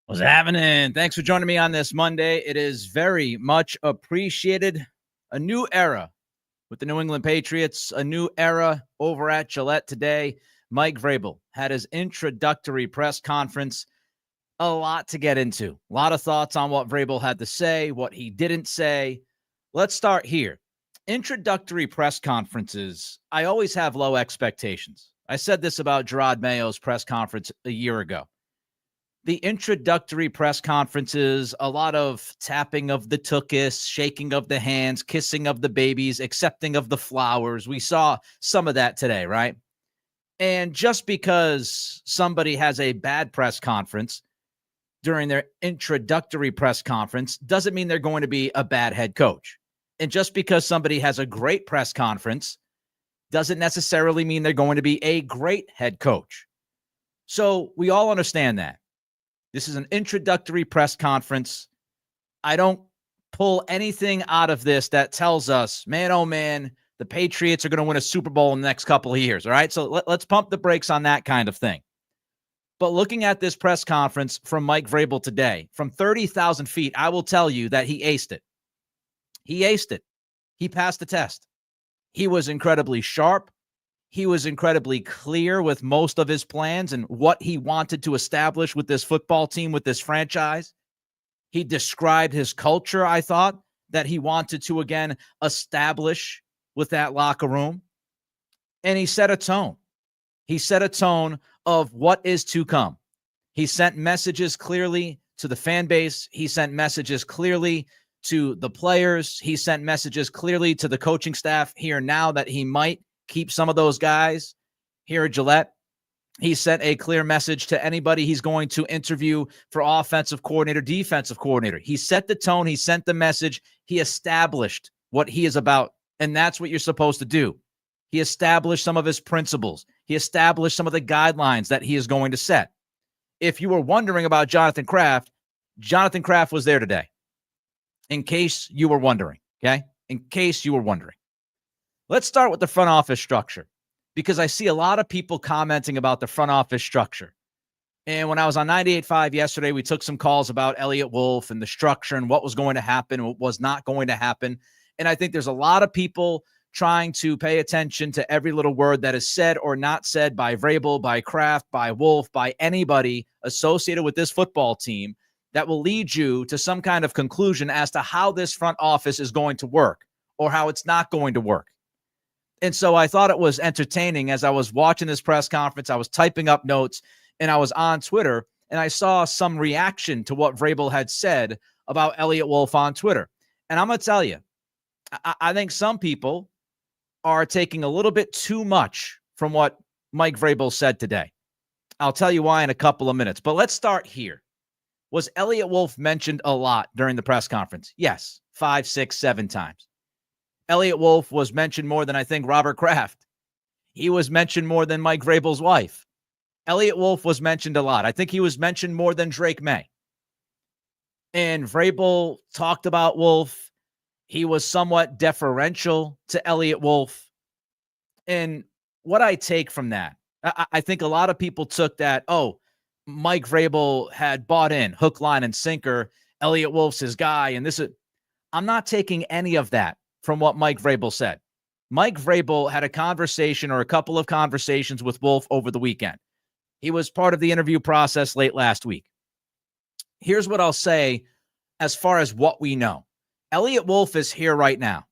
What's happening? Thanks for joining me on this Monday. It is very much appreciated. A new era with the New England Patriots, a new era over at Gillette today. Mike Vrabel had his introductory press conference. A lot to get into. A lot of thoughts on what Vrabel had to say, what he didn't say. Let's start here. Introductory press conferences, I always have low expectations. I said this about Gerard Mayo's press conference a year ago. The introductory press conferences, a lot of tapping of the tuchus, shaking of the hands, kissing of the babies, accepting of the flowers. We saw some of that today, right? And just because somebody has a bad press conference during their introductory press conference doesn't mean they're going to be a bad head coach. And just because somebody has a great press conference doesn't necessarily mean they're going to be a great head coach. So we all understand that. This is an introductory press conference. I don't pull anything out of this that tells us, man, oh man, the Patriots are going to win a Super Bowl in the next couple of years. All right. So let's pump the brakes on that kind of thing. But looking at this press conference from Mike Vrabel today, from 30,000 feet, I will tell you that he aced it. He aced it. He passed the test. He was incredibly sharp. He was incredibly clear with most of his plans and what he wanted to establish with this football team, with this franchise. He described his culture, I thought, that he wanted to, again, establish with that locker room. And he set a tone. He set a tone of what is to come. He sent messages clearly to the fan base. He sent messages clearly to the players. He sent messages clearly to the coaching staff here now that he might keep some of those guys here at Gillette. He sent a clear message to anybody he's going to interview for offensive coordinator, defensive coordinator. He set the tone. He sent the message. He established what he is about, and that's what you're supposed to do. He established some of his principles. He established some of the guidelines that he is going to set. If you were wondering about Jonathan Kraft was there today. In case you were wondering, okay? In case you were wondering. Let's start with the front office structure, because I see a lot of people commenting about the front office structure. And when I was on 98.5 yesterday, we took some calls about Elliott Wolf and the structure and what was going to happen, what was not going to happen. And I think there's a lot of people trying to pay attention to every little word that is said or not said by Vrabel, by Kraft, by Wolf, by anybody associated with this football team that will lead you to some kind of conclusion as to how this front office is going to work or how it's not going to work. And so I thought it was entertaining as I was watching this press conference. I was typing up notes and I was on Twitter and I saw some reaction to what Vrabel had said about Elliott Wolf on Twitter. And I'm going to tell you, I think some people are taking a little bit too much from what Mike Vrabel said today. I'll tell you why in a couple of minutes, but let's start here. Was Elliott Wolf mentioned a lot during the press conference? Yes, 5, 6, 7 times. Elliott Wolf was mentioned more than I think Robert Kraft. He was mentioned more than Mike Vrabel's wife. Elliott Wolf was mentioned a lot. I think he was mentioned more than Drake May. And Vrabel talked about Wolf. He was somewhat deferential to Elliott Wolf. And what I take from that, I think a lot of people took that, oh, Mike Vrabel had bought in hook, line, and sinker. Elliott Wolf's his guy. And this is, I'm not taking any of that from what Mike Vrabel said. Mike Vrabel had a conversation or a couple of conversations with Wolf over the weekend. He was part of the interview process late last week. Here's what I'll say as far as what we know. Elliott Wolf is here right now.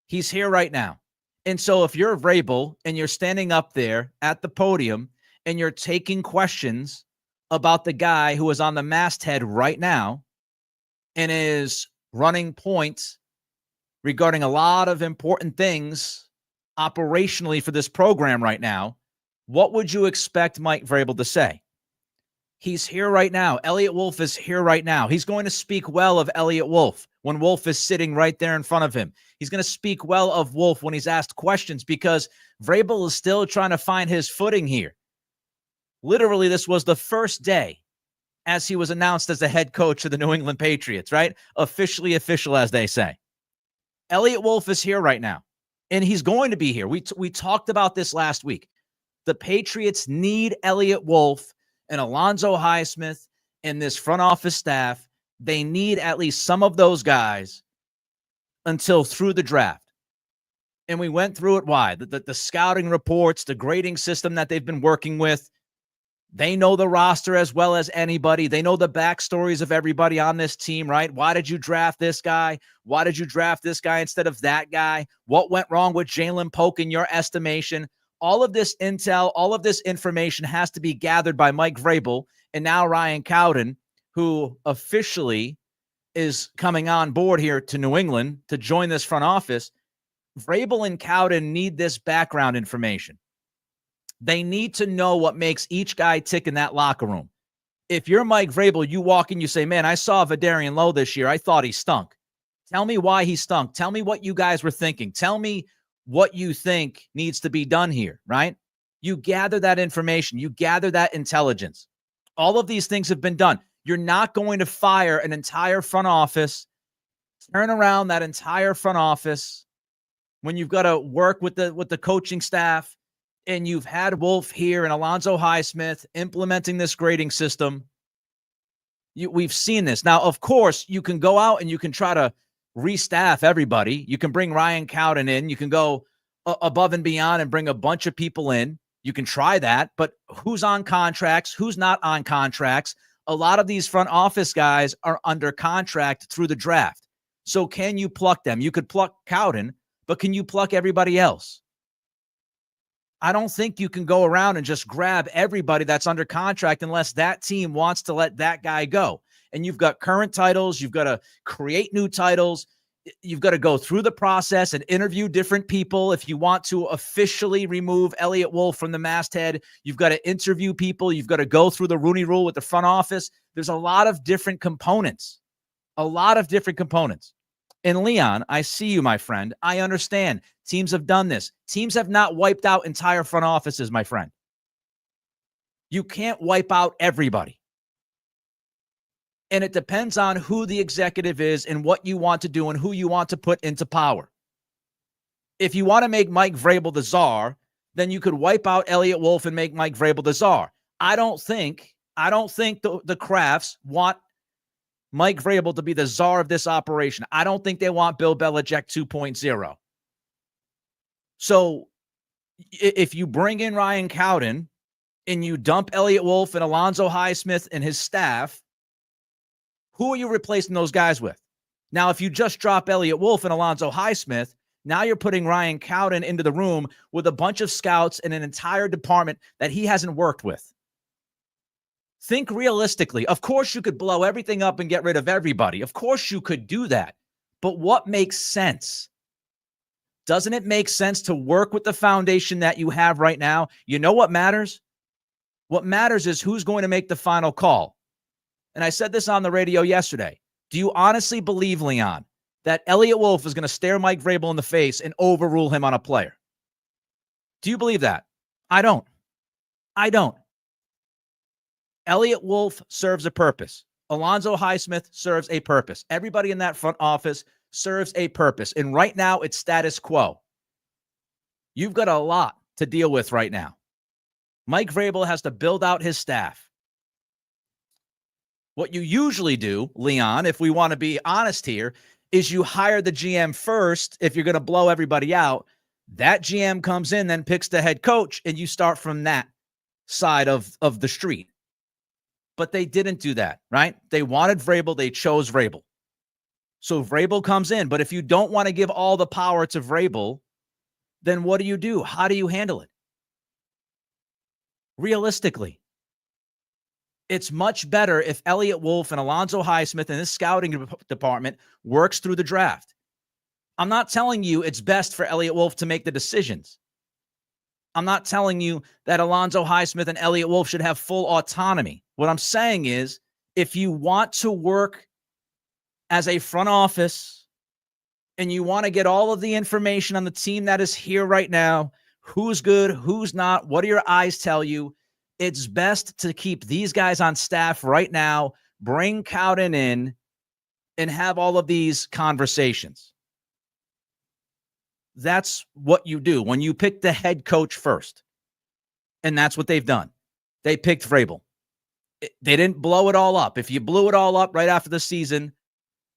He's here right now. And so if you're Vrabel and you're standing up there at the podium and you're taking questions about the guy who is on the masthead right now and is running points regarding a lot of important things operationally for this program right now, what would you expect Mike Vrabel to say? He's here right now. Elliott Wolf is here right now. He's going to speak well of Elliott Wolf when Wolf is sitting right there in front of him. He's going to speak well of Wolf when he's asked questions because Vrabel is still trying to find his footing here. Literally, this was the first day as he was announced as the head coach of the New England Patriots, right? Officially official, as they say. Elliott Wolf is here right now, and he's going to be here. We talked about this last week. The Patriots need Elliott Wolf and Alonzo Highsmith and this front office staff, they need at least some of those guys until through the draft. And we went through it. Why? The scouting reports, the grading system that they've been working with. They know the roster as well as anybody. They know the backstories of everybody on this team, right? Why did you draft this guy? Why did you draft this guy instead of that guy? What went wrong with Jalen Polk in your estimation? All of this intel, all of this information has to be gathered by Mike Vrabel and now Ryan Cowen, who officially is coming on board here to New England to join this front office. Vrabel and Cowen need this background information. They need to know what makes each guy tick in that locker room. If you're Mike Vrabel, you walk in, you say, man, I saw Vidarian Lowe this year. I thought he stunk. Tell me why he stunk. Tell me what you guys were thinking. Tell me what you think needs to be done here, right? You gather that information. You gather that intelligence. All of these things have been done. You're not going to fire an entire front office, turn around that entire front office when you've got to work with the coaching staff, and you've had Wolf here and Alonzo Highsmith implementing this grading system. We've seen this. Now, of course, you can go out and you can try to restaff everybody. You can bring Ryan Cowen in. You can go above and beyond and bring a bunch of people in. You can try that, but who's on contracts? Who's not on contracts? A lot of these front office guys are under contract through the draft. So can you pluck them? You could pluck Cowen, but can you pluck everybody else? I don't think you can go around and just grab everybody that's under contract unless that team wants to let that guy go. And you've got current titles. You've got to create new titles. You've got to go through the process and interview different people. If you want to officially remove Elliott Wolf from the masthead, you've got to interview people. You've got to go through the Rooney Rule with the front office. There's a lot of different components, And Leon, I see you, my friend. I understand. Teams have done this. Teams have not wiped out entire front offices, my friend. You can't wipe out everybody. And it depends on who the executive is and what you want to do and who you want to put into power. If you want to make Mike Vrabel the czar, then you could wipe out Elliott Wolf and make Mike Vrabel the czar. I don't think the Crafts want Mike Vrabel to be the czar of this operation. I don't think they want Bill Belichick 2.0. So if you bring in Ryan Cowen and you dump Elliott Wolf and Alonzo Highsmith and his staff, who are you replacing those guys with? Now, if you just drop Elliott Wolf and Alonzo Highsmith, now you're putting Ryan Cowen into the room with a bunch of scouts and an entire department that he hasn't worked with. Think realistically. Of course, you could blow everything up and get rid of everybody. Of course, you could do that. But what makes sense? Doesn't it make sense to work with the foundation that you have right now? You know what matters? What matters is who's going to make the final call. And I said this on the radio yesterday. Do you honestly believe, Leon, that Elliott Wolf is going to stare Mike Vrabel in the face and overrule him on a player? Do you believe that? I don't. Elliott Wolf serves a purpose. Alonzo Highsmith serves a purpose. Everybody in that front office serves a purpose. And right now, it's status quo. You've got a lot to deal with right now. Mike Vrabel has to build out his staff. What you usually do, Leon, if we want to be honest here, is you hire the GM first if you're going to blow everybody out. That GM comes in, then picks the head coach, and you start from that side of the street. But they didn't do that, right? They wanted Vrabel. They chose Vrabel. So Vrabel comes in. But if you don't want to give all the power to Vrabel, then what do? How do you handle it? Realistically, it's much better if Elliott Wolf and Alonzo Highsmith and this scouting department works through the draft. I'm not telling you it's best for Elliott Wolf to make the decisions. I'm not telling you that Alonzo Highsmith and Elliott Wolf should have full autonomy. What I'm saying is, if you want to work as a front office and you want to get all of the information on the team that is here right now, who's good, who's not, what do your eyes tell you? It's best to keep these guys on staff right now, bring Cowen in, and have all of these conversations. That's what you do when you pick the head coach first. And that's what they've done. They picked Vrabel. They didn't blow it all up. If you blew it all up right after the season,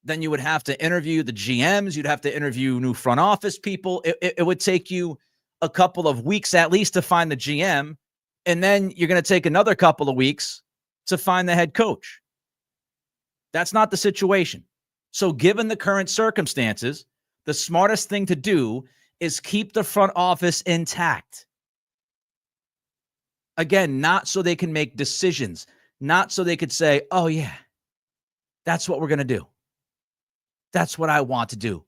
then you would have to interview the GMs. You'd have to interview new front office people. It would take you a couple of weeks at least to find the GM. And then you're going to take another couple of weeks to find the head coach. That's not the situation. So given the current circumstances, the smartest thing to do is keep the front office intact. Again, not so they can make decisions, not so they could say, oh yeah, that's what we're going to do. That's what I want to do.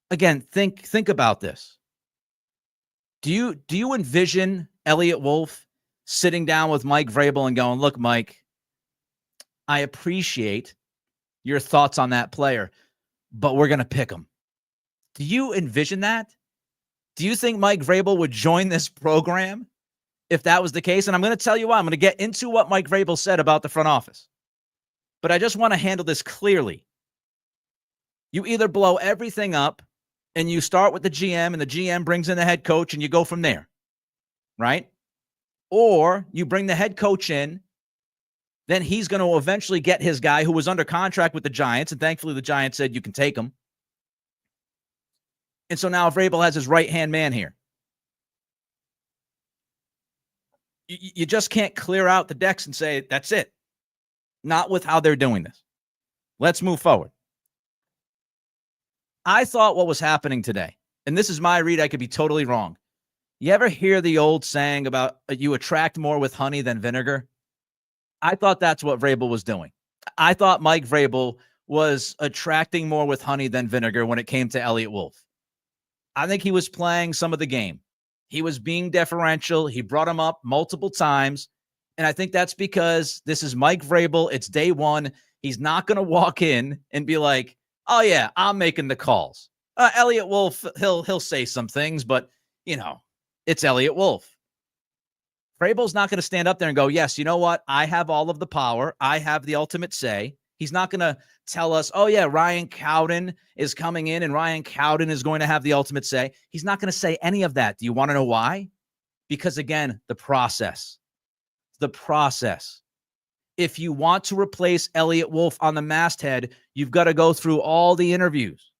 Again, think about this. Do you envision Elliott Wolf sitting down with Mike Vrabel and going, look, Mike, I appreciate your thoughts on that player, but we're going to pick him. Do you envision that? Do you think Mike Vrabel would join this program if that was the case? And I'm going to tell you why. I'm going to get into what Mike Vrabel said about the front office. But I just want to handle this clearly. You either blow everything up and you start with the GM and the GM brings in the head coach and you go from there, right? Or you bring the head coach in, then he's going to eventually get his guy who was under contract with the Giants, and thankfully the Giants said you can take him. And so now Vrabel has his right-hand man here. You just can't clear out the decks and say, that's it. Not with how they're doing this. Let's move forward. I thought what was happening today, and this is my read, I could be totally wrong. You ever hear the old saying about you attract more with honey than vinegar? I thought that's what Vrabel was doing. I thought Mike Vrabel was attracting more with honey than vinegar when it came to Elliott Wolf. I think he was playing some of the game. He was being deferential. He brought him up multiple times. And I think that's because this is Mike Vrabel. It's day one. He's not going to walk in and be like, oh, yeah, I'm making the calls. Elliott Wolf, he'll say some things, but, it's Elliott Wolf. Vrabel's not going to stand up there and go, yes, you know what? I have all of the power. I have the ultimate say. He's not going to tell us, oh, yeah, Ryan Cowen is coming in and Ryan Cowen is going to have the ultimate say. He's not going to say any of that. Do you want to know why? Because, again, the process. The process. If you want to replace Elliott Wolf on the masthead, you've got to go through all the interviews.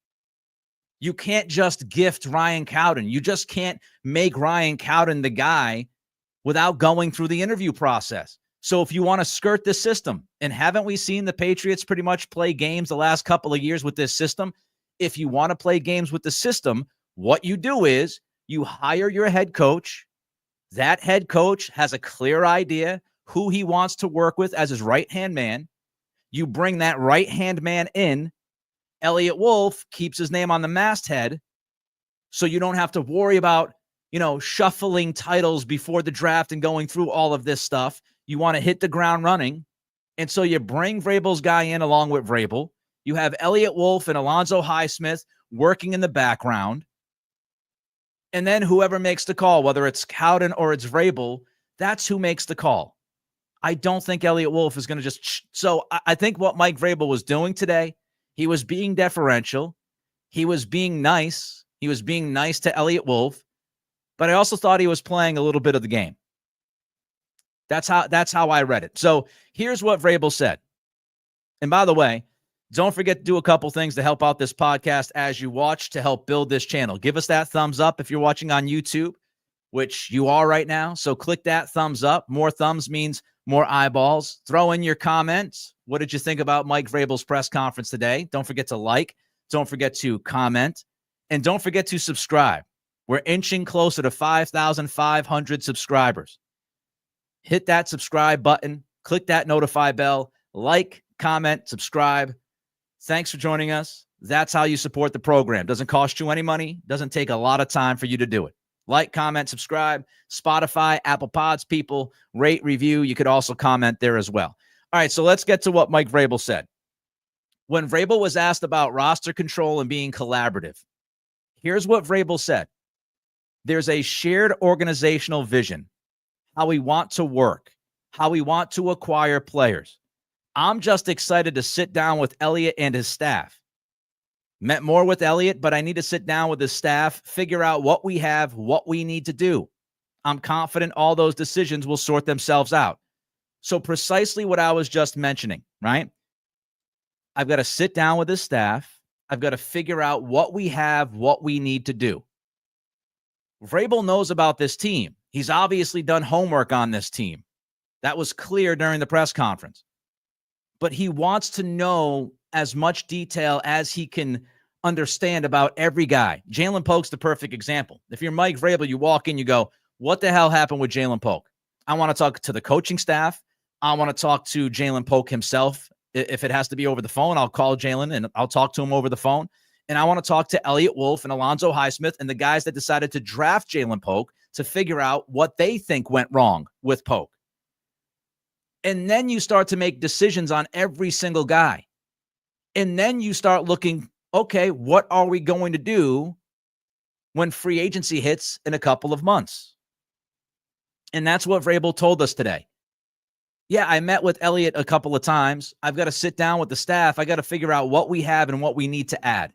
You can't just gift Ryan Cowen. You just can't make Ryan Cowen the guy without going through the interview process. So if you want to skirt this system, and haven't we seen the Patriots pretty much play games the last couple of years with this system? If you want to play games with the system, what you do is you hire your head coach. That head coach has a clear idea who he wants to work with as his right-hand man. You bring that right-hand man in. Elliott Wolf keeps his name on the masthead, so you don't have to worry about, shuffling titles before the draft and going through all of this stuff. You want to hit the ground running. And so you bring Vrabel's guy in along with Vrabel. You have Elliott Wolf and Alonzo Highsmith working in the background. And then whoever makes the call, whether it's Cowen or it's Vrabel, that's who makes the call. I don't think Elliott Wolf is going to just... So I think what Mike Vrabel was doing today, he was being deferential. He was being nice. He was being nice to Elliott Wolf. But I also thought he was playing a little bit of the game. That's how I read it. So here's what Vrabel said. And by the way, don't forget to do a couple things to help out this podcast as you watch to help build this channel. Give us that thumbs up if you're watching on YouTube, which you are right now. So click that thumbs up. More thumbs means more eyeballs. Throw in your comments. What did you think about Mike Vrabel's press conference today? Don't forget to like. Don't forget to comment. And don't forget to subscribe. We're inching closer to 5,500 subscribers. Hit that subscribe button. Click that notify bell. Like, comment, subscribe. Thanks for joining us. That's how you support the program. Doesn't cost you any money. Doesn't take a lot of time for you to do it. Like, comment, subscribe. Spotify, Apple Pods, people, rate, review. You could also comment there as well. All right, so let's get to what Mike Vrabel said. When Vrabel was asked about roster control and being collaborative, here's what Vrabel said. There's a shared organizational vision, how we want to work, how we want to acquire players. I'm just excited to sit down with Elliott and his staff. Met more with Elliott, but I need to sit down with his staff, figure out what we have, what we need to do. I'm confident all those decisions will sort themselves out. So precisely what I was just mentioning, right? I've got to sit down with his staff. I've got to figure out what we have, what we need to do. Vrabel knows about this team. He's obviously done homework on this team. That was clear during the press conference. But he wants to know as much detail as he can understand about every guy. Jalen Polk's the perfect example. If you're Mike Vrabel, you walk in, you go, what the hell happened with Jalen Polk? I want to talk to the coaching staff. I want to talk to Jalen Polk himself. If it has to be over the phone, I'll call Jalen and I'll talk to him over the phone. And I want to talk to Elliott Wolf and Alonzo Highsmith and the guys that decided to draft Jalen Polk to figure out what they think went wrong with Polk. And then you start to make decisions on every single guy. And then you start looking, okay, what are we going to do when free agency hits in a couple of months? And that's what Vrabel told us today. Yeah, I met with Elliott a couple of times. I've got to sit down with the staff. I got to figure out what we have and what we need to add.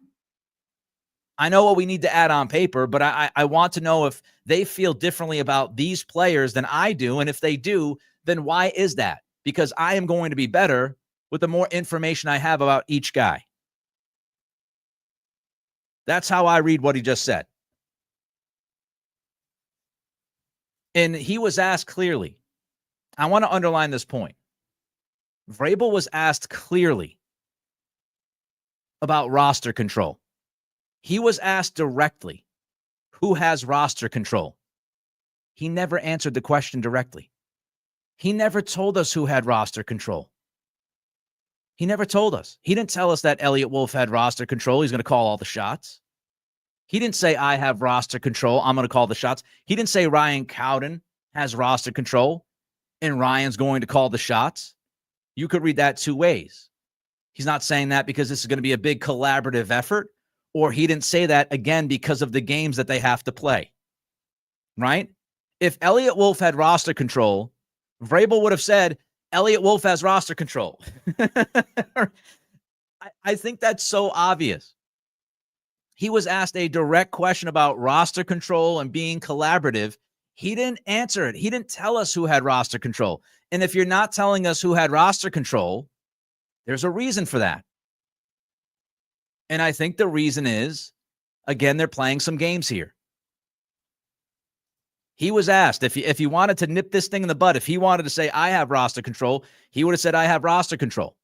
I know what we need to add on paper, but I want to know if they feel differently about these players than I do. And if they do, then why is that? Because I am going to be better with the more information I have about each guy. That's how I read what he just said. And he was asked clearly. I want to underline this point. Vrabel was asked clearly about roster control. He was asked directly, who has roster control? He never answered the question directly. He never told us who had roster control. He never told us. He didn't tell us that Elliott Wolf had roster control. He's going to call all the shots. He didn't say, I have roster control. I'm going to call the shots. He didn't say Ryan Cowen has roster control and Ryan's going to call the shots. You could read that two ways. He's not saying that because this is going to be a big collaborative effort, or he didn't say that, again, because of the games that they have to play, right? If Elliott Wolf had roster control, Vrabel would have said, Elliott Wolf has roster control. I think that's so obvious. He was asked a direct question about roster control and being collaborative. He didn't answer it. He didn't tell us who had roster control. And if you're not telling us who had roster control, there's a reason for that. And I think the reason is, again, they're playing some games here. He was asked if he wanted to nip this thing in the bud, if he wanted to say, I have roster control, he would have said, I have roster control.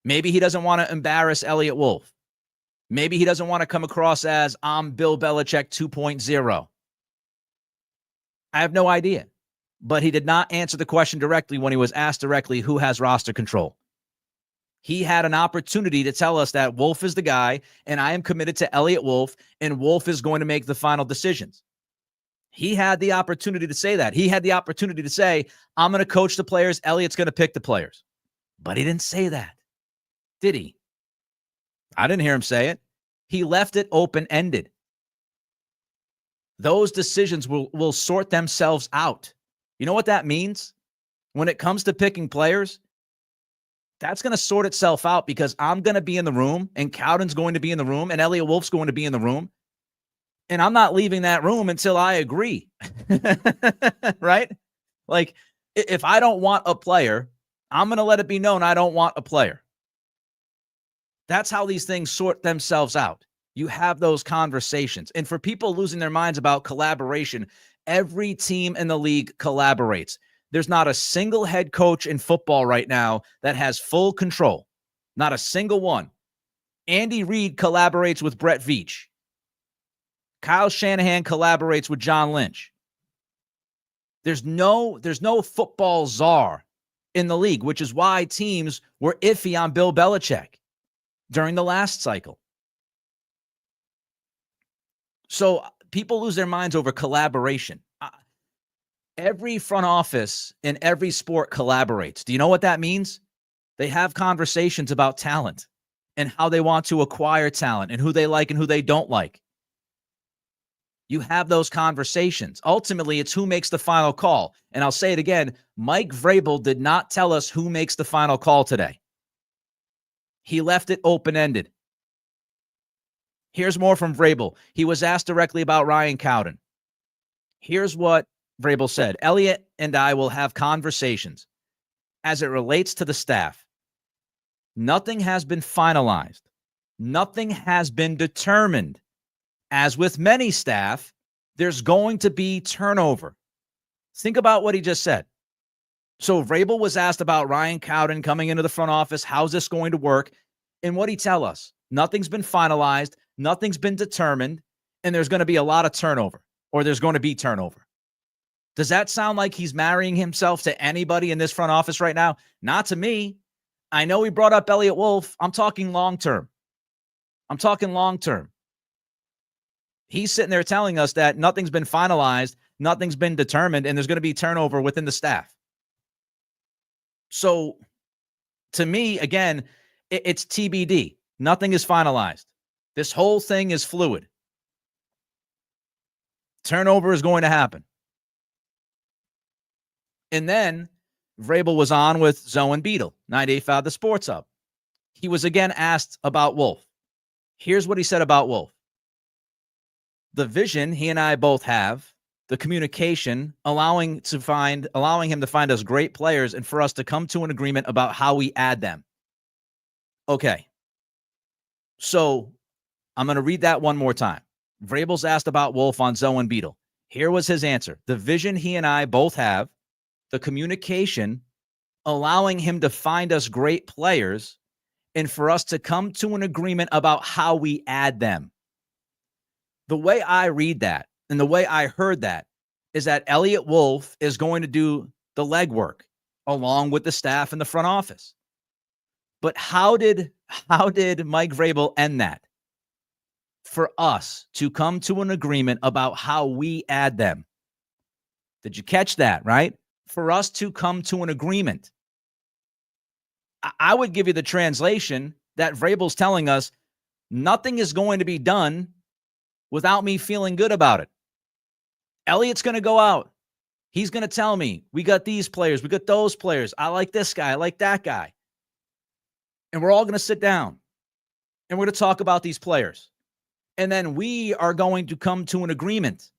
Maybe he doesn't want to embarrass Elliott Wolf. Maybe he doesn't want to come across as, I'm Bill Belichick 2.0. I have no idea. But he did not answer the question directly when he was asked directly who has roster control. He had an opportunity to tell us that Wolf is the guy, and I am committed to Elliott Wolf, and Wolf is going to make the final decisions. He had the opportunity to say that. He had the opportunity to say, I'm going to coach the players, Elliott's going to pick the players. But he didn't say that, did he? I didn't hear him say it. He left it open-ended. Those decisions will sort themselves out. You know what that means? When it comes to picking players, that's going to sort itself out because I'm going to be in the room and Cowden's going to be in the room and Elliott Wolf's going to be in the room. And I'm not leaving that room until I agree. Right? Like, if I don't want a player, I'm going to let it be known I don't want a player. That's how these things sort themselves out. You have those conversations. And for people losing their minds about collaboration, every team in the league collaborates. There's not a single head coach in football right now that has full control. Not a single one. Andy Reid collaborates with Brett Veach. Kyle Shanahan collaborates with John Lynch. There's no football czar in the league, which is why teams were iffy on Bill Belichick during the last cycle. So people lose their minds over collaboration. Every front office in every sport collaborates. Do you know what that means? They have conversations about talent and how they want to acquire talent and who they like and who they don't like. You have those conversations. Ultimately, it's who makes the final call. And I'll say it again, Mike Vrabel did not tell us who makes the final call today. He left it open-ended. Here's more from Vrabel. He was asked directly about Ryan Cowen. Here's what Vrabel said, Elliott and I will have conversations as it relates to the staff. Nothing has been finalized. Nothing has been determined. As with many staff, there's going to be turnover. Think about what he just said. So Vrabel was asked about Ryan Cowden coming into the front office. How's this going to work? And what'd he tell us? Nothing's been finalized. Nothing's been determined. And there's going to be a lot of turnover, or there's going to be turnover. Does that sound like he's marrying himself to anybody in this front office right now? Not to me. I know he brought up Elliott Wolf. I'm talking long-term. He's sitting there telling us that nothing's been finalized, nothing's been determined, and there's going to be turnover within the staff. So, to me, again, it's TBD. Nothing is finalized. This whole thing is fluid. Turnover is going to happen. And then Vrabel was on with Zoe and Beadle, 98.5 The Sports Hub. He was again asked about Wolf. Here's what he said about Wolf. The vision he and I both have, the communication, allowing him to find us great players and for us to come to an agreement about how we add them. Okay. So I'm going to read that one more time. Vrabel's asked about Wolf on Zoe and Beadle. Here was his answer. The vision he and I both have, the communication, allowing him to find us great players and for us to come to an agreement about how we add them. The way I read that and the way I heard that is that Elliott Wolf is going to do the legwork along with the staff in the front office. But how did Mike Vrabel end that? For us to come to an agreement about how we add them. Did you catch that, right? For us to come to an agreement. I would give you the translation that Vrabel's telling us nothing is going to be done without me feeling good about it. Elliott's going to go out. He's going to tell me, we got these players, we got those players. I like this guy, I like that guy. And we're all going to sit down and we're going to talk about these players. And then we are going to come to an agreement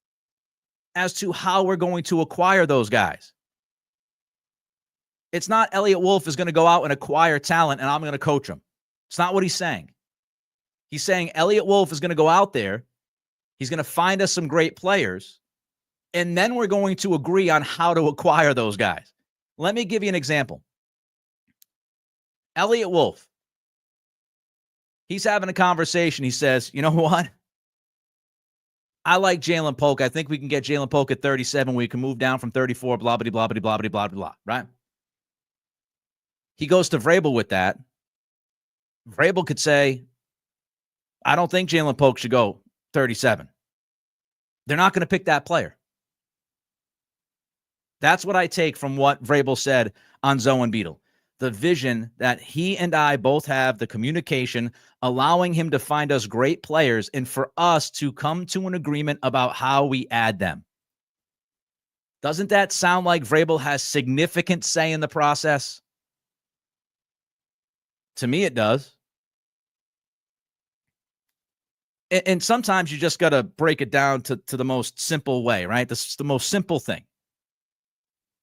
as to how we're going to acquire those guys. It's not Elliott Wolf is going to go out and acquire talent and I'm going to coach him. It's not what he's saying. He's saying Elliott Wolf is going to go out there. He's going to find us some great players. And then we're going to agree on how to acquire those guys. Let me give you an example. Elliott Wolf. He's having a conversation. He says, you know what? I like Jalen Polk. I think we can get Jalen Polk at 37. We can move down from 34, blah, blah, blah, blah, blah, blah, blah, blah, right? He goes to Vrabel with that. Vrabel could say, I don't think Jalen Polk should go 37. They're not going to pick that player. That's what I take from what Vrabel said on Zoe and Beadle. The vision that he and I both have, the communication, allowing him to find us great players and for us to come to an agreement about how we add them. Doesn't that sound like Vrabel has significant say in the process? To me, it does. And sometimes you just got to break it down to the most simple way, right? This is the most simple thing.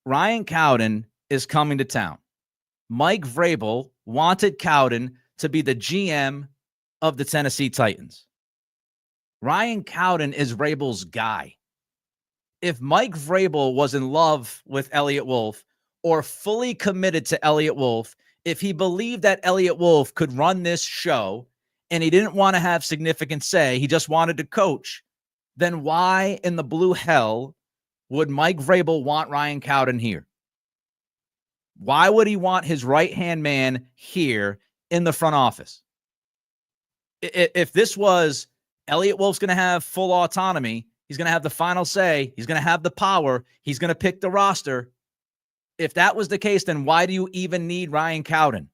Ryan Cowden is coming to town. Mike Vrabel wanted Cowden to be the GM of the Tennessee Titans. Ryan Cowden is Vrabel's guy. If Mike Vrabel was in love with Elliott Wolf or fully committed to Elliott Wolf, if he believed that Elliott Wolf could run this show and he didn't want to have significant say, he just wanted to coach, then why in the blue hell would Mike Vrabel want Ryan Cowden here? Why would he want his right-hand man here in the front office? If this was Elliott Wolf's going to have full autonomy, he's going to have the final say, he's going to have the power, he's going to pick the roster. If that was the case, then why do you even need Ryan Cowden?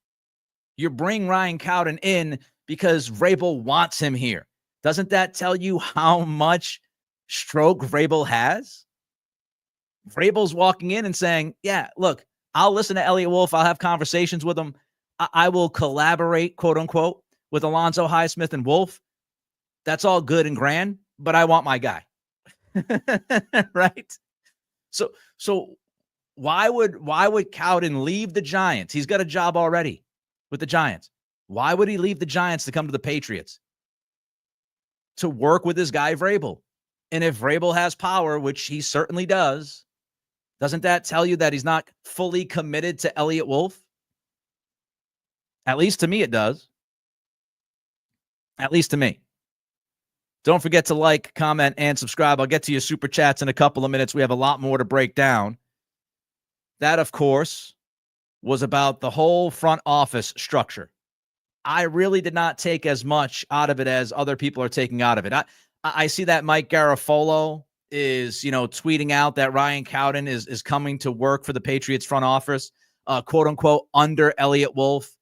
You bring Ryan Cowden in because Vrabel wants him here. Doesn't that tell you how much stroke Vrabel has? Vrabel's walking in and saying, yeah, look, I'll listen to Elliott Wolf. I'll have conversations with him. I will collaborate, quote unquote, with Alonzo Highsmith and Wolf. That's all good and grand, but I want my guy. Right? So why would Cowden leave the Giants? He's got a job already with the Giants. Why would he leave the Giants to come to the Patriots? To work with this guy Vrabel. And if Vrabel has power, which he certainly does, doesn't that tell you that he's not fully committed to Elliott Wolf? At least to me, it does. At least to me. Don't forget to like, comment, and subscribe. I'll get to your super chats in a couple of minutes. We have a lot more to break down. That, of course, was about the whole front office structure. I really did not take as much out of it as other people are taking out of it. I see that Mike Garafolo is, tweeting out that Ryan Cowden is coming to work for the Patriots front office, quote unquote, under Elliott Wolf.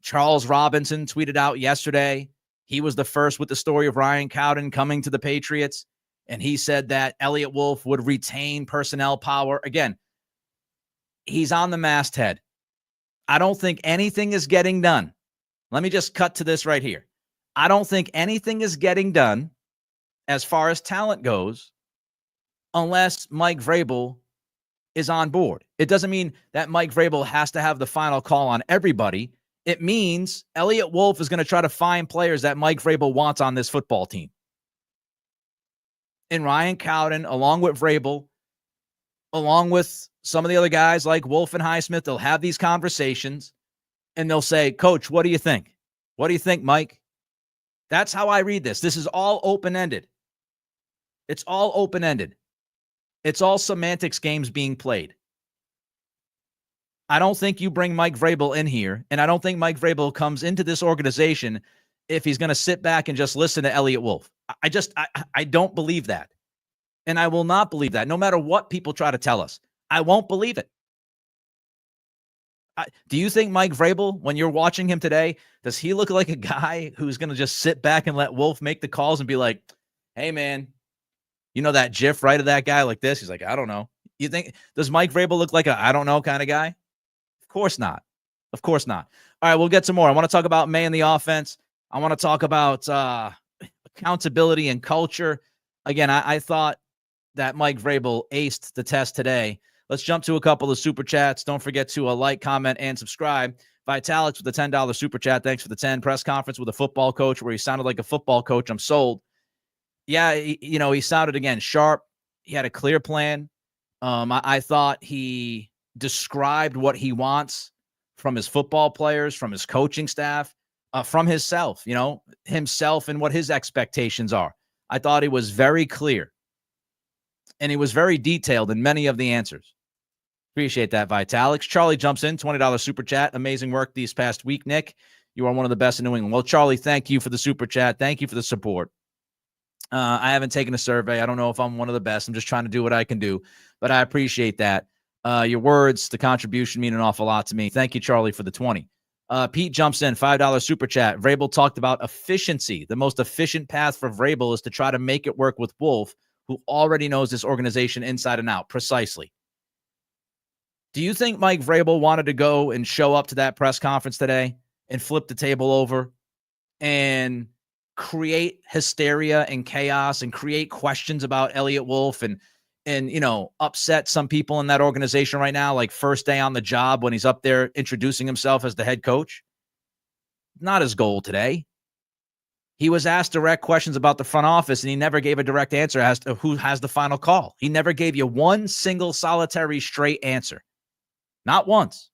Charles Robinson tweeted out yesterday. He was the first with the story of Ryan Cowden coming to the Patriots. And he said that Elliott Wolf would retain personnel power. Again, he's on the masthead. I don't think anything is getting done. Let me just cut to this right here. I don't think anything is getting done as far as talent goes unless Mike Vrabel is on board. It doesn't mean that Mike Vrabel has to have the final call on everybody. It means Elliott Wolf is going to try to find players that Mike Vrabel wants on this football team. And Ryan Cowden, along with Vrabel, along with some of the other guys like Wolf and Highsmith, they'll have these conversations and they'll say, Coach, what do you think? What do you think, Mike? That's how I read this. This is all open-ended. It's all open-ended. It's all semantics games being played. I don't think you bring Mike Vrabel in here, and I don't think Mike Vrabel comes into this organization if he's going to sit back and just listen to Elliott Wolf. I don't believe that. And I will not believe that, no matter what people try to tell us. I won't believe it. Do you think Mike Vrabel, when you're watching him today, does he look like a guy who's going to just sit back and let Wolf make the calls and be like, hey, man, you know that GIF, right, of that guy like this? He's like, I don't know. You think, does Mike Vrabel look like a I don't know kind of guy? Of course not. Of course not. All right, we'll get some more. I want to talk about May and the offense. I want to talk about accountability and culture. Again, I thought that Mike Vrabel aced the test today. Let's jump to a couple of super chats. Don't forget to like, comment, and subscribe. Vitalik's with the $10 super chat. Thanks for the 10. Press conference with a football coach where he sounded like a football coach. I'm sold. Yeah, he sounded, again, sharp. He had a clear plan. I thought he described what he wants from his football players, from his coaching staff, from himself, himself and what his expectations are. I thought he was very clear. And he was very detailed in many of the answers. Appreciate that, Vitalix. Charlie jumps in, $20 super chat. Amazing work these past week, Nick. You are one of the best in New England. Well, Charlie, thank you for the super chat. Thank you for the support. I haven't taken a survey. I don't know if I'm one of the best. I'm just trying to do what I can do. But I appreciate that. Your words, the contribution mean an awful lot to me. Thank you, Charlie, for the 20. Pete jumps in, $5 super chat. Vrabel talked about efficiency. The most efficient path for Vrabel is to try to make it work with Wolf, who already knows this organization inside and out. Precisely. Do you think Mike Vrabel wanted to go and show up to that press conference today and flip the table over and create hysteria and chaos and create questions about Elliott Wolf and upset some people in that organization right now, like first day on the job when he's up there introducing himself as the head coach? Not his goal today. He was asked direct questions about the front office, and he never gave a direct answer as to who has the final call. He never gave you one single solitary straight answer. Not once.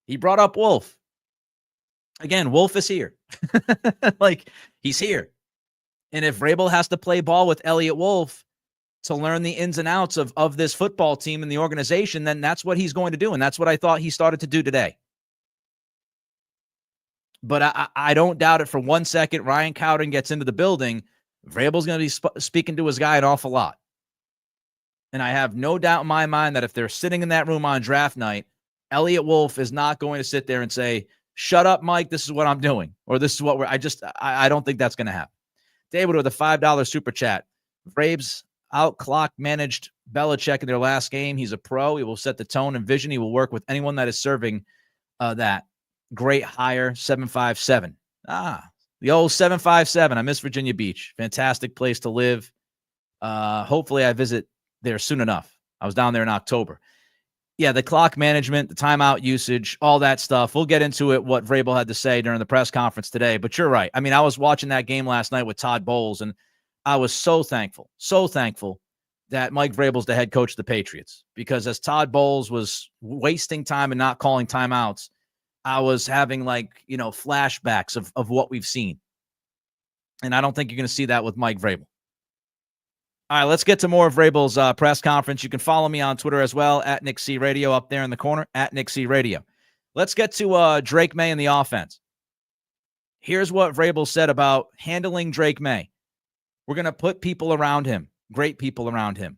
He brought up Wolf. Again, Wolf is here. He's here. And if Vrabel has to play ball with Elliott Wolf to learn the ins and outs of this football team and the organization, then that's what he's going to do. And that's what I thought he started to do today. But I don't doubt it for 1 second. Ryan Cowden gets into the building. Vrabel's going to be speaking to his guy an awful lot. And I have no doubt in my mind that if they're sitting in that room on draft night, Elliott Wolf is not going to sit there and say, shut up, Mike, this is what I'm doing. Or this is what I don't think that's going to happen. David with a $5 super chat. Vrabes out-clock managed Belichick in their last game. He's a pro. He will set the tone and vision. He will work with anyone that is serving that. Great hire, 757. The old 757. I miss Virginia Beach. Fantastic place to live. Hopefully I visit there soon enough. I was down there in October. Yeah, the clock management, the timeout usage, all that stuff. We'll get into it, what Vrabel had to say during the press conference today. But you're right. I mean, I was watching that game last night with Todd Bowles, and I was so thankful that Mike Vrabel's the head coach of the Patriots. Because as Todd Bowles was wasting time and not calling timeouts, I was having flashbacks of what we've seen. And I don't think you're going to see that with Mike Vrabel. All right, let's get to more of Vrabel's press conference. You can follow me on Twitter as well, at Nick C Radio up there in the corner, at Nick C Radio. Let's get to Drake May and the offense. Here's what Vrabel said about handling Drake May. We're going to put people around him, great people around him.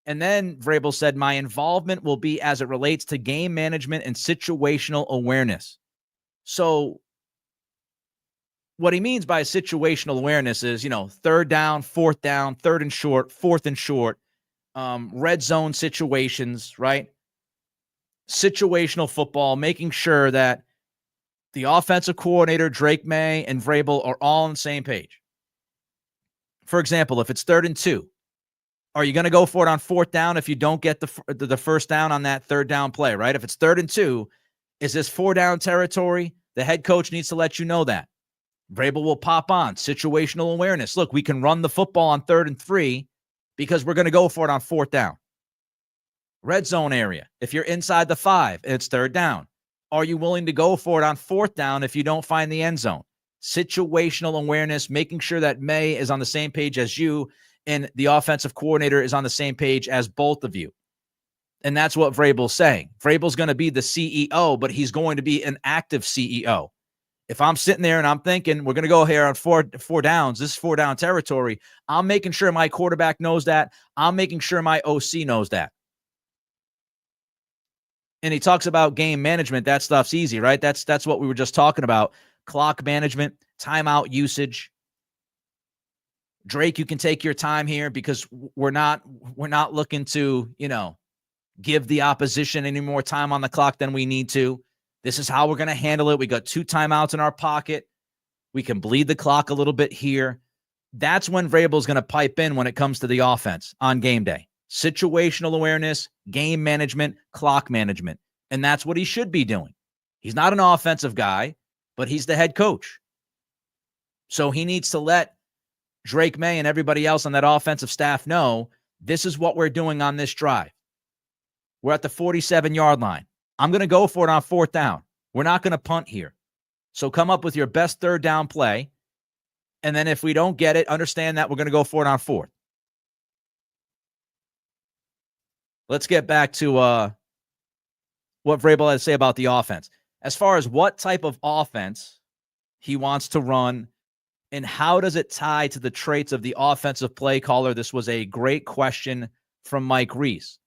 And then Vrabel said, my involvement will be as it relates to game management and situational awareness. So what he means by situational awareness is, third down, fourth down, third and short, fourth and short, red zone situations, right? Situational football, making sure that the offensive coordinator, Drake May, and Vrabel are all on the same page. For example, if it's 3rd and 2, are you going to go for it on 4th down if you don't get the first down on that 3rd down play, right? If it's 3rd and 2, is this 4-down territory? The head coach needs to let you know that. Vrabel will pop on situational awareness. Look, we can run the football on 3rd and 3 because we're going to go for it on 4th down. Red zone area. If you're inside the 5 and it's 3rd down, are you willing to go for it on 4th down if you don't find the end zone? Situational awareness, making sure that May is on the same page as you and the offensive coordinator is on the same page as both of you. And that's what Vrabel's saying. Vrabel's going to be the CEO, but he's going to be an active CEO. If I'm sitting there and I'm thinking we're going to go here on four downs, this is 4-down territory, I'm making sure my quarterback knows that. I'm making sure my OC knows that. And he talks about game management. That stuff's easy, right? That's what we were just talking about. Clock management, timeout usage. Drake, you can take your time here because we're not looking to, give the opposition any more time on the clock than we need to. This is how we're going to handle it. We got 2 timeouts in our pocket. We can bleed the clock a little bit here. That's when Vrabel's going to pipe in when it comes to the offense on game day. Situational awareness, game management, clock management. And that's what he should be doing. He's not an offensive guy, but he's the head coach. So he needs to let Drake May and everybody else on that offensive staff know this is what we're doing on this drive. We're at the 47-yard line. I'm going to go for it on 4th down. We're not going to punt here. So come up with your best 3rd down play. And then if we don't get it, understand that we're going to go for it on 4th. Let's get back to what Vrabel had to say about the offense. As far as what type of offense he wants to run and how does it tie to the traits of the offensive play caller, this was a great question from Mike Reese.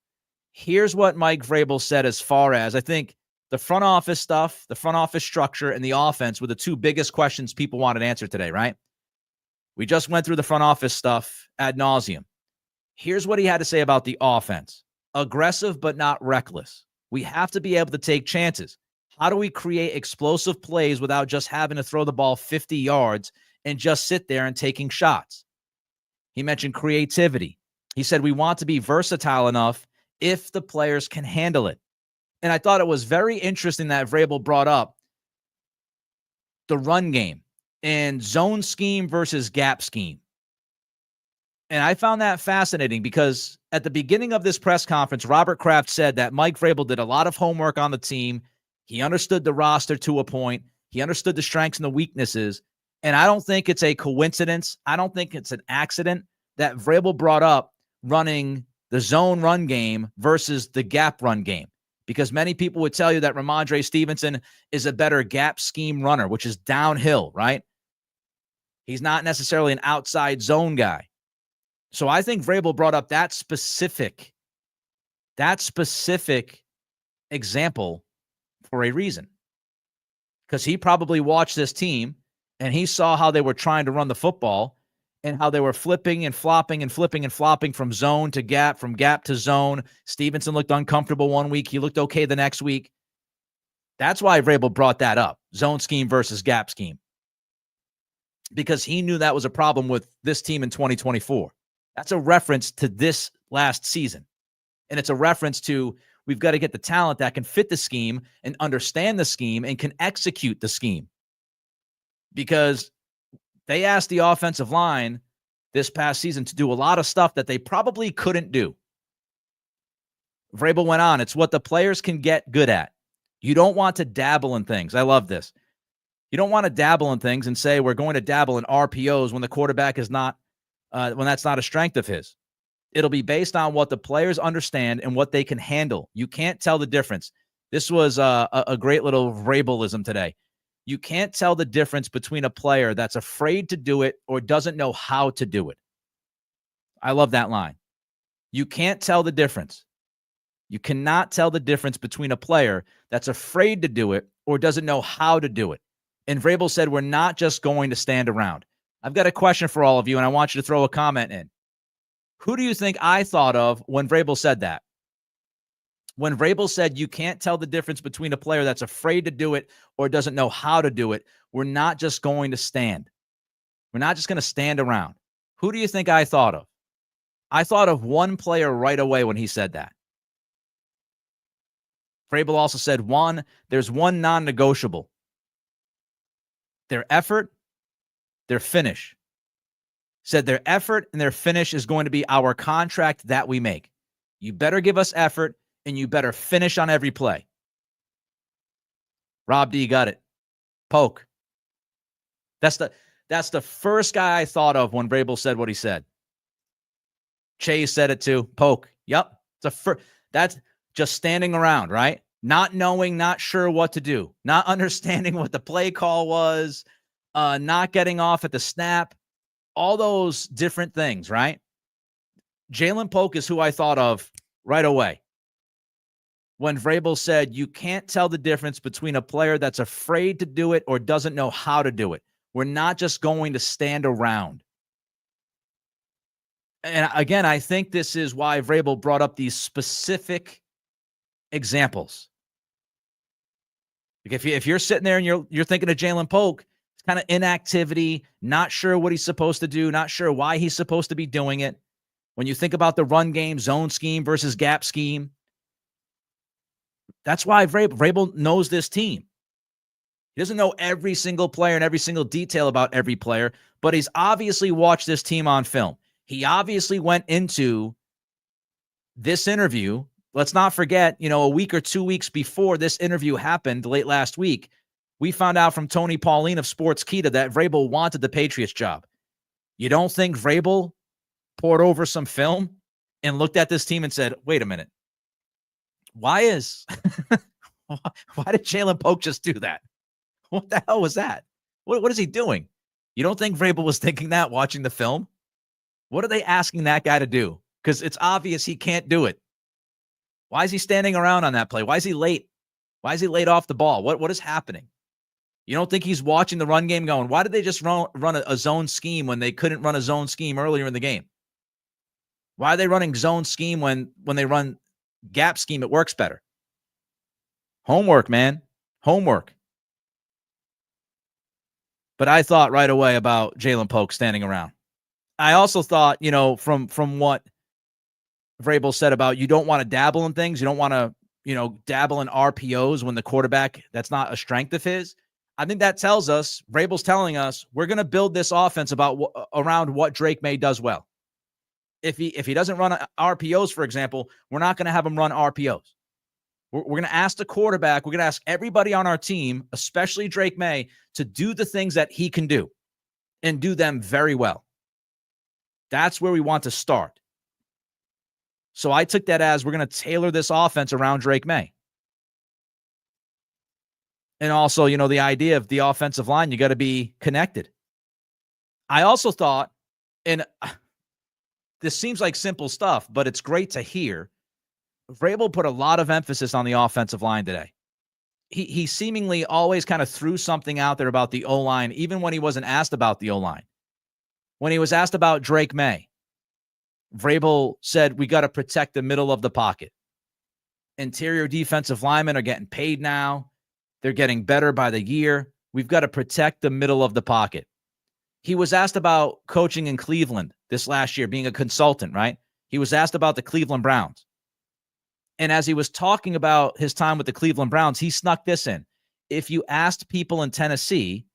Here's what Mike Vrabel said as far as, I think, the front office stuff, the front office structure, and the offense were the 2 biggest questions people wanted answered today, right? We just went through the front office stuff ad nauseum. Here's what he had to say about the offense. Aggressive, but not reckless. We have to be able to take chances. How do we create explosive plays without just having to throw the ball 50 yards and just sit there and taking shots? He mentioned creativity. He said we want to be versatile enough if the players can handle it. And I thought it was very interesting that Vrabel brought up the run game and zone scheme versus gap scheme. And I found that fascinating because at the beginning of this press conference, Robert Kraft said that Mike Vrabel did a lot of homework on the team. He understood the roster to a point. He understood the strengths and the weaknesses. And I don't think it's a coincidence. I don't think it's an accident that Vrabel brought up running the zone run game versus the gap run game, because many people would tell you that Ramondre Stevenson is a better gap scheme runner, which is downhill, right? He's not necessarily an outside zone guy. So I think Vrabel brought up that specific example for a reason, because he probably watched this team and he saw how they were trying to run the football and how they were flipping and flopping and flipping and flopping from zone to gap, from gap to zone. Stevenson looked uncomfortable one week. He looked okay the next week. That's why Vrabel brought that up, zone scheme versus gap scheme, because he knew that was a problem with this team in 2024. That's a reference to this last season. And it's a reference to we've got to get the talent that can fit the scheme and understand the scheme and can execute the scheme. Because they asked the offensive line this past season to do a lot of stuff that they probably couldn't do. Vrabel went on, it's what the players can get good at. You don't want to dabble in things. I love this. You don't want to dabble in things and say we're going to dabble in RPOs when the quarterback is not, when that's not a strength of his. It'll be based on what the players understand and what they can handle. You can't tell the difference. This was a great little Vrabelism today. You can't tell the difference between a player that's afraid to do it or doesn't know how to do it. I love that line. You can't tell the difference. You cannot tell the difference between a player that's afraid to do it or doesn't know how to do it. And Vrabel said, we're not just going to stand around. I've got a question for all of you, and I want you to throw a comment in. Who do you think I thought of when Vrabel said that? When Vrabel said you can't tell the difference between a player that's afraid to do it or doesn't know how to do it, we're not just going to stand. We're not just going to stand around. Who do you think I thought of? I thought of one player right away when he said that. Vrabel also said, there's one non-negotiable. Their effort, their finish. Said their effort and their finish is going to be our contract that we make. You better give us effort and you better finish on every play. Rob D got it. Poke. That's the first guy I thought of when Vrabel said what he said. Chase said it too. Poke. Yep. That's just standing around, right? Not knowing, not sure what to do, not understanding what the play call was, not getting off at the snap, all those different things, right? Jalen Polk is who I thought of right away. When Vrabel said, you can't tell the difference between a player that's afraid to do it or doesn't know how to do it. We're not just going to stand around. And again, I think this is why Vrabel brought up these specific examples. Like if you're sitting there and you're thinking of Jalen Polk, it's kind of inactivity, not sure what he's supposed to do, not sure why he's supposed to be doing it. When you think about the run game, zone scheme versus gap scheme, that's why Vrabel knows this team. He doesn't know every single player and every single detail about every player, but he's obviously watched this team on film. He obviously went into this interview. Let's not forget, a week or 2 weeks before this interview happened late last week, we found out from Tony Pauline of Sportskeeda that Vrabel wanted the Patriots job. You don't think Vrabel poured over some film and looked at this team and said, wait a minute, why did Jalen Polk just do that? What the hell was that? What is he doing? You don't think Vrabel was thinking that watching the film? What are they asking that guy to do? Because it's obvious he can't do it. Why is he standing around on that play? Why is he late? Why is he late off the ball? What is happening? You don't think he's watching the run game going, why did they just run a zone scheme when they couldn't run a zone scheme earlier in the game? Why are they running zone scheme when they run gap scheme? It works better. Homework, man. Homework. But I thought right away about Jalen Polk standing around. I also thought, from what Vrabel said about you don't want to dabble in things. You don't want to, dabble in RPOs when the quarterback, that's not a strength of his. I think that tells us, Vrabel's telling us, we're going to build this offense around what Drake May does well. If he doesn't run RPOs, for example, we're not going to have him run RPOs. We're going to ask the quarterback, we're going to ask everybody on our team, especially Drake May, to do the things that he can do and do them very well. That's where we want to start. So I took that as we're going to tailor this offense around Drake May. And also, the idea of the offensive line, you got to be connected. I also thought, and this seems like simple stuff, but it's great to hear, Vrabel put a lot of emphasis on the offensive line today. He seemingly always kind of threw something out there about the O-line, even when he wasn't asked about the O-line. When he was asked about Drake May, Vrabel said, we got to protect the middle of the pocket. Interior defensive linemen are getting paid now. They're getting better by the year. We've got to protect the middle of the pocket. He was asked about coaching in Cleveland this last year, being a consultant, right? He was asked about the Cleveland Browns. And as he was talking about his time with the Cleveland Browns, he snuck this in. If you asked people in Tennessee,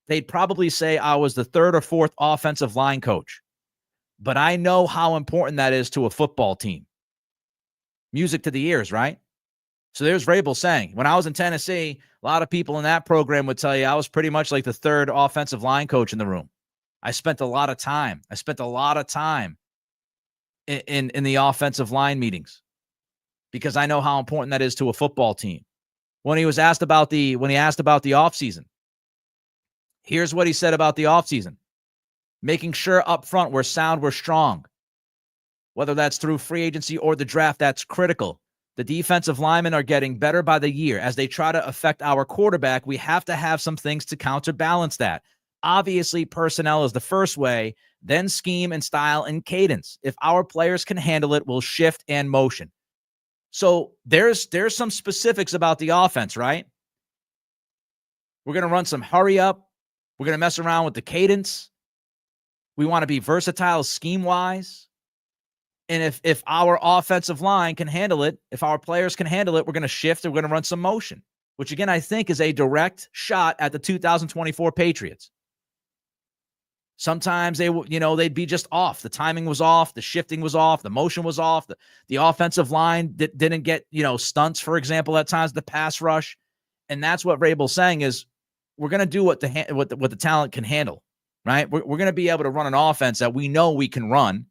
they'd probably say I was the third or fourth offensive line coach. But I know how important that is to a football team. Music to the ears, right? So there's Vrabel saying, when I was in Tennessee, a lot of people in that program would tell you I was pretty much like the third offensive line coach in the room. I spent a lot of time. In the offensive line meetings because I know how important that is to a football team. When he asked about the offseason, here's what he said about the offseason. Making sure up front we're sound, we're strong. Whether that's through free agency or the draft, that's critical. The defensive linemen are getting better by the year. As they try to affect our quarterback, we have to have some things to counterbalance that. Obviously, personnel is the first way, then scheme and style and cadence. If our players can handle it, we'll shift and motion. So there's some specifics about the offense, right? We're going to run some hurry up. We're going to mess around with the cadence. We want to be versatile scheme-wise. And if our offensive line can handle it, if our players can handle it, we're going to shift and we're going to run some motion, which, again, I think is a direct shot at the 2024 Patriots. Sometimes they'd be just off. The timing was off. The shifting was off. The motion was off. The offensive line didn't get, stunts, for example, at times, the pass rush. And that's what Vrabel's saying is we're going to do what the talent can handle, right? We're going to be able to run an offense that we know we can run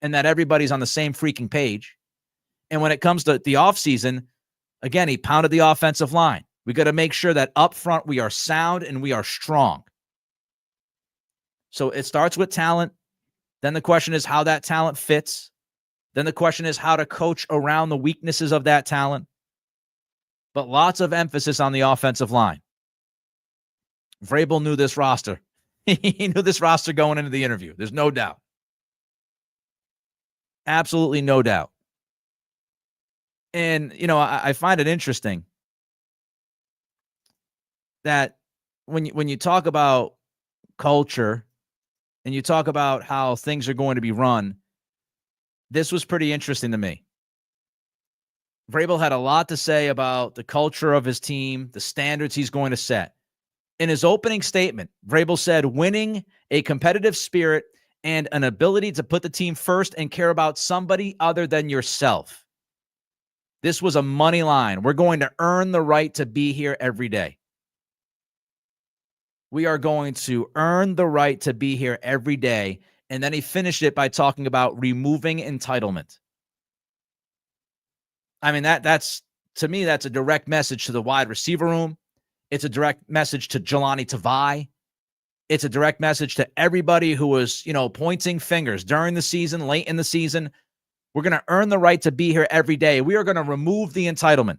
and that everybody's on the same freaking page. And when it comes to the offseason, again, he pounded the offensive line. We got to make sure that up front we are sound and we are strong. So it starts with talent. Then the question is how that talent fits. Then the question is how to coach around the weaknesses of that talent. But lots of emphasis on the offensive line. Vrabel knew this roster. He knew this roster going into the interview. There's no doubt. Absolutely no doubt. And, I find it interesting that when you talk about culture and you talk about how things are going to be run, this was pretty interesting to me. Vrabel had a lot to say about the culture of his team, the standards he's going to set. In his opening statement, Vrabel said, winning, a competitive spirit, and an ability to put the team first and care about somebody other than yourself. This was a money line. We're going to earn the right to be here every day. We are going to earn the right to be here every day. And then he finished it by talking about removing entitlement. I mean, that's to me, that's a direct message to the wide receiver room. It's a direct message to Jelani Tavai. It's a direct message to everybody who was, pointing fingers during the season, late in the season. We're going to earn the right to be here every day. We are going to remove the entitlement.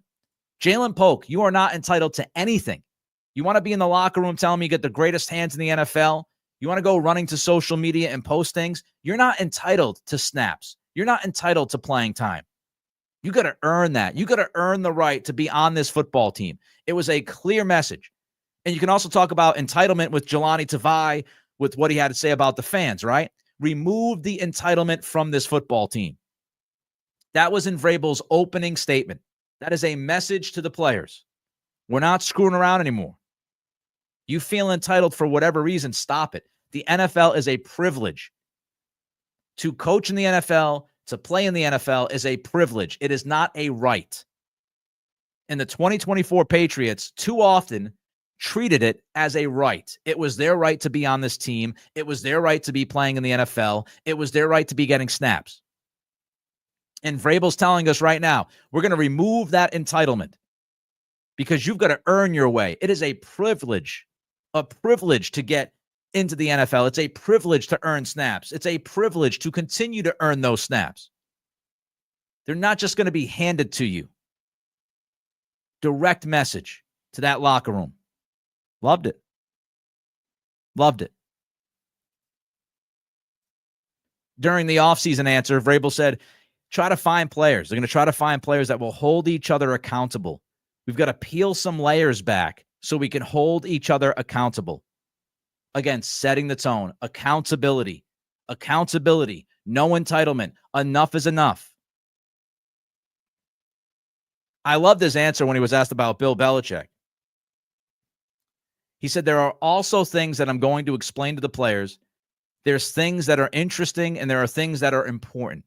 Jalen Polk, you are not entitled to anything. You want to be in the locker room telling me you get the greatest hands in the NFL? You want to go running to social media and post things? You're not entitled to snaps. You're not entitled to playing time. You got to earn that. You got to earn the right to be on this football team. It was a clear message. And you can also talk about entitlement with Jelani Tavai, with what he had to say about the fans, right? Remove the entitlement from this football team. That was in Vrabel's opening statement. That is a message to the players. We're not screwing around anymore. You feel entitled for whatever reason, stop it. The NFL is a privilege. To coach in the NFL, to play in the NFL is a privilege. It is not a right. And the 2024 Patriots too often treated it as a right. It was their right to be on this team. It was their right to be playing in the NFL. It was their right to be getting snaps. And Vrabel's telling us right now, we're going to remove that entitlement because you've got to earn your way. It is a privilege to get into the NFL. It's a privilege to earn snaps. It's a privilege to continue to earn those snaps. They're not just going to be handed to you. Direct message to that locker room. Loved it. Loved it. During the offseason answer, Vrabel said, try to find players. They're going to try to find players that will hold each other accountable. We've got to peel some layers back so we can hold each other accountable. Again, setting the tone. Accountability. No entitlement. Enough is enough. I loved his answer when he was asked about Bill Belichick. He said, there are also things that I'm going to explain to the players. There's things that are interesting and there are things that are important.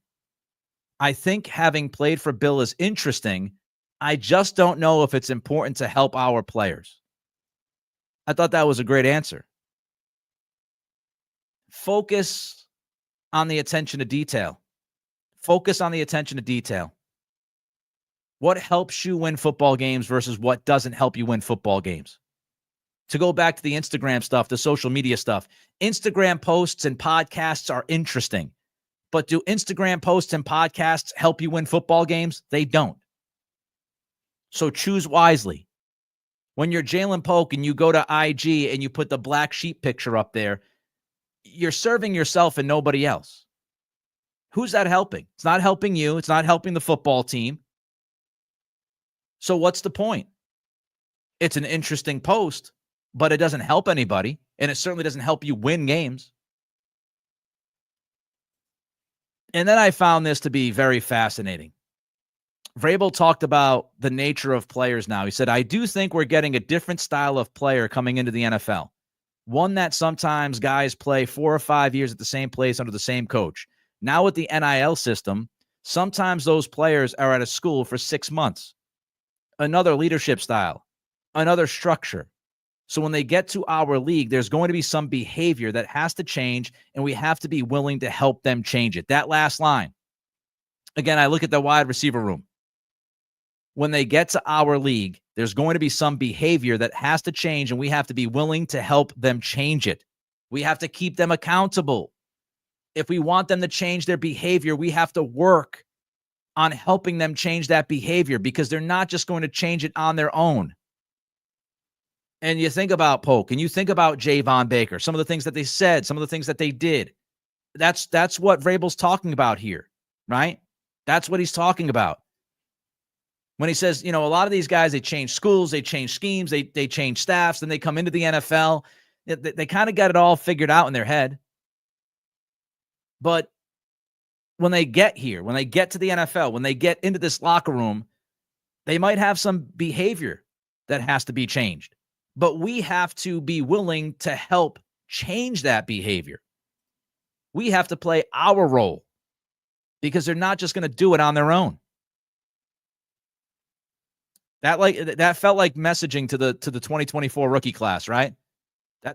I think having played for Bill is interesting. I just don't know if it's important to help our players. I thought that was a great answer. Focus on the attention to detail. Focus on the attention to detail. What helps you win football games versus what doesn't help you win football games? To go back to the Instagram stuff, the social media stuff, Instagram posts and podcasts are interesting. But do Instagram posts and podcasts help you win football games? They don't. So choose wisely. When you're Jalen Polk and you go to IG and you put the black sheep picture up there, you're serving yourself and nobody else. Who's that helping? It's not helping you. It's not helping the football team. So what's the point? It's an interesting post, but it doesn't help anybody, and it certainly doesn't help you win games. And then I found this to be very fascinating. Vrabel talked about the nature of players now. He said, I do think we're getting a different style of player coming into the NFL. One that sometimes guys play 4 or 5 years at the same place under the same coach. Now with the NIL system, sometimes those players are at a school for 6 months. Another leadership style, another structure. So when they get to our league, there's going to be some behavior that has to change, and we have to be willing to help them change it. That last line. Again, I look at the wide receiver room. When they get to our league, there's going to be some behavior that has to change, and we have to be willing to help them change it. We have to keep them accountable. If we want them to change their behavior, we have to work on helping them change that behavior, because they're not just going to change it on their own. And you think about Polk and you think about Javon Baker, some of the things that they said, some of the things that they did. That's what Vrabel's talking about here, right? That's what he's talking about. When he says, a lot of these guys, they change schools, they change schemes, they change staffs, then they come into the NFL. They kind of got it all figured out in their head. But when they get here, when they get to the NFL, when they get into this locker room, they might have some behavior that has to be changed. But we have to be willing to help change that behavior. We have to play our role, because they're not just going to do it on their own. That felt like messaging to the 2024 rookie class, right?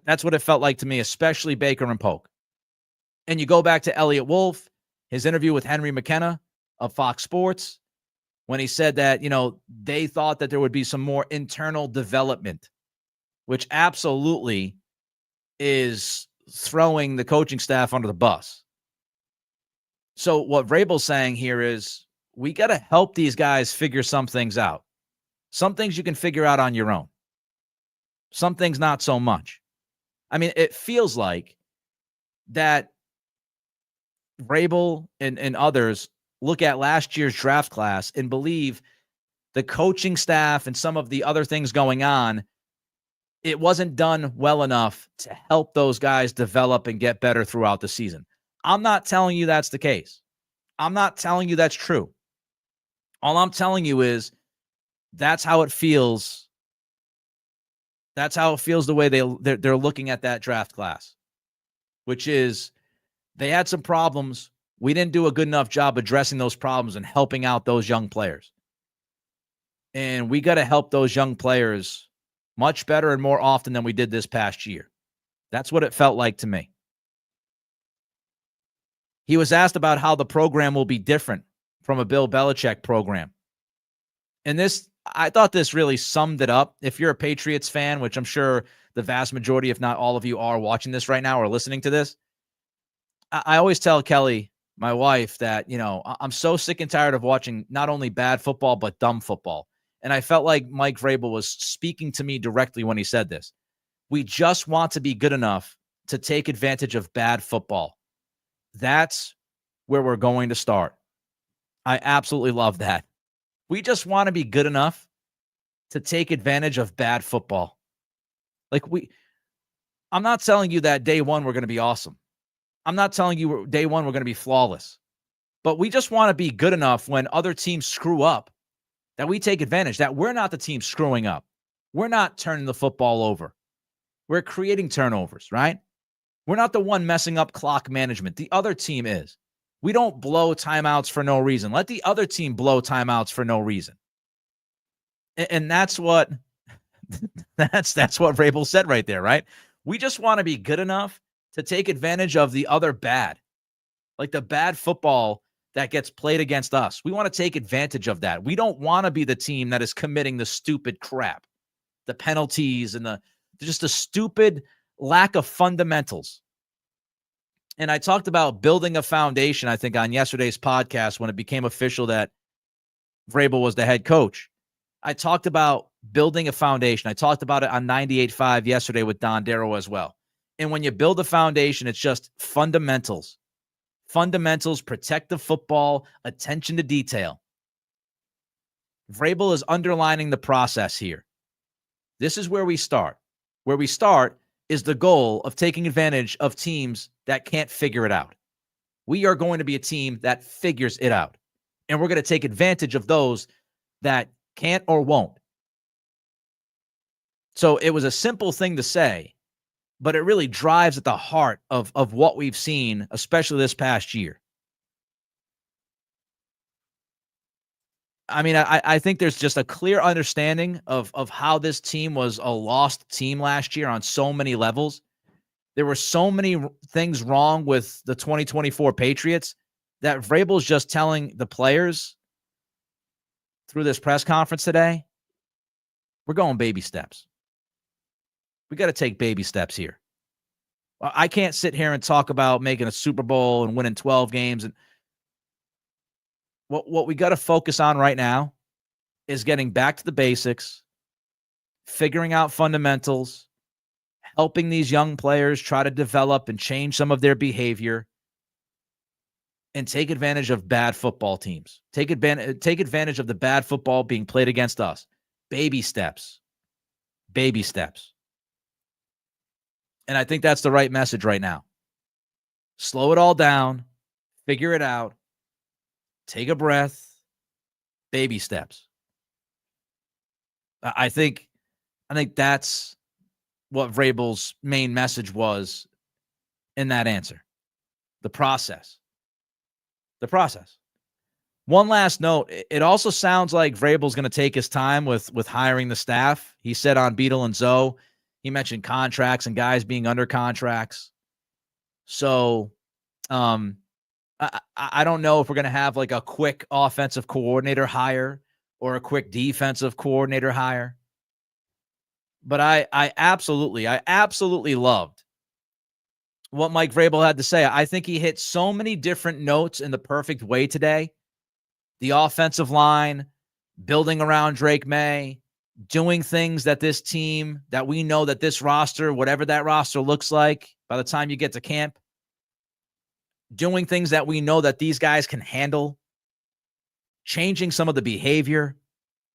That's what it felt like to me, especially Baker and Polk. And you go back to Elliott Wolf, his interview with Henry McKenna of Fox Sports, when he said that, they thought that there would be some more internal development, which absolutely is throwing the coaching staff under the bus. So what Vrabel's saying here is, we got to help these guys figure some things out. Some things you can figure out on your own. Some things not so much. I mean, it feels like that Vrabel and others look at last year's draft class and believe the coaching staff and some of the other things going on, it wasn't done well enough to help those guys develop and get better throughout the season. I'm not telling you that's the case. I'm not telling you that's true. All I'm telling you is that's how it feels. That's how it feels the way they're looking at that draft class, which is they had some problems. We didn't do a good enough job addressing those problems and helping out those young players. And we got to help those young players much better and more often than we did this past year. That's what it felt like to me. He was asked about how the program will be different from a Bill Belichick program. And I thought this really summed it up. If you're a Patriots fan, which I'm sure the vast majority, if not all of you, are watching this right now or listening to this, I always tell Kelly, my wife, that, I'm so sick and tired of watching not only bad football, but dumb football. And I felt like Mike Vrabel was speaking to me directly when he said this. We just want to be good enough to take advantage of bad football. That's where we're going to start. I absolutely love that. We just want to be good enough to take advantage of bad football. I'm not telling you that day one we're going to be awesome. I'm not telling you day one we're going to be flawless. But we just want to be good enough when other teams screw up that we take advantage, that we're not the team screwing up. We're not turning the football over. We're creating turnovers, right? We're not the one messing up clock management. The other team is. We don't blow timeouts for no reason. Let the other team blow timeouts for no reason. And that's what that's what Vrabel said right there, right? We just want to be good enough to take advantage of the other bad, like the bad football that gets played against us. We want to take advantage of that. We don't want to be the team that is committing the stupid crap, the penalties and just the stupid lack of fundamentals. And I talked about building a foundation, I think, on yesterday's podcast when it became official that Vrabel was the head coach. I talked about building a foundation. I talked about it on 98.5 yesterday with Don Darrow as well. And when you build a foundation, it's just fundamentals. Fundamentals, protect the football, attention to detail. Vrabel is underlining the process here. This is where we start. Where we start is the goal of taking advantage of teams that can't figure it out. We are going to be a team that figures it out. And we're going to take advantage of those that can't or won't. So it was a simple thing to say, but it really drives at the heart of what we've seen, especially this past year. I mean, I think there's just a clear understanding of how this team was a lost team last year on so many levels. There were so many things wrong with the 2024 Patriots that Vrabel's just telling the players through this press conference today, we're going baby steps. We got to take baby steps here. I can't sit here and talk about making a Super Bowl and winning 12 games. And what we got to focus on right now is getting back to the basics, figuring out fundamentals, helping these young players try to develop and change some of their behavior, and take advantage of bad football teams. Take advantage of the bad football being played against us. Baby steps. Baby steps. And I think that's the right message right now. Slow it all down. Figure it out. Take a breath. Baby steps. I think that's what Vrabel's main message was in that answer. The process. The process. One last note. It also sounds like Vrabel's going to take his time with hiring the staff. He said on Beadle and Zoe, he mentioned contracts and guys being under contracts. So I don't know if we're going to have like a quick offensive coordinator hire or a quick defensive coordinator hire. But I absolutely loved what Mike Vrabel had to say. I think he hit so many different notes in the perfect way today. The offensive line, building around Drake May, doing things that this team, that we know that this roster, whatever that roster looks like by the time you get to camp, doing things that we know that these guys can handle, changing some of the behavior,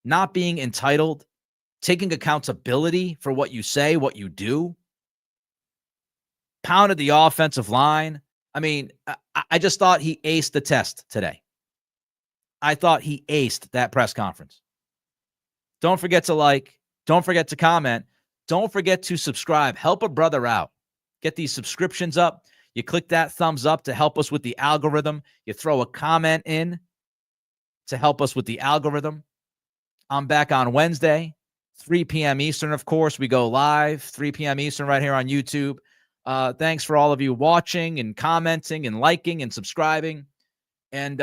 not being entitled, taking accountability for what you say, what you do, pounded the offensive line. I mean, I just thought he aced the test today. I thought he aced that press conference. Don't forget to like. Don't forget to comment. Don't forget to subscribe. Help a brother out. Get these subscriptions up. You click that thumbs up to help us with the algorithm. You throw a comment in to help us with the algorithm. I'm back on Wednesday, 3 p.m. Eastern, of course. We go live, 3 p.m. Eastern right here on YouTube. Thanks for all of you watching and commenting and liking and subscribing. And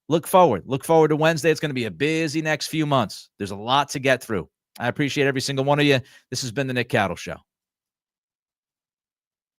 look forward to Wednesday. It's going to be a busy next few months. There's a lot to get through. I appreciate every single one of you. This has been the Nick Cattle Show.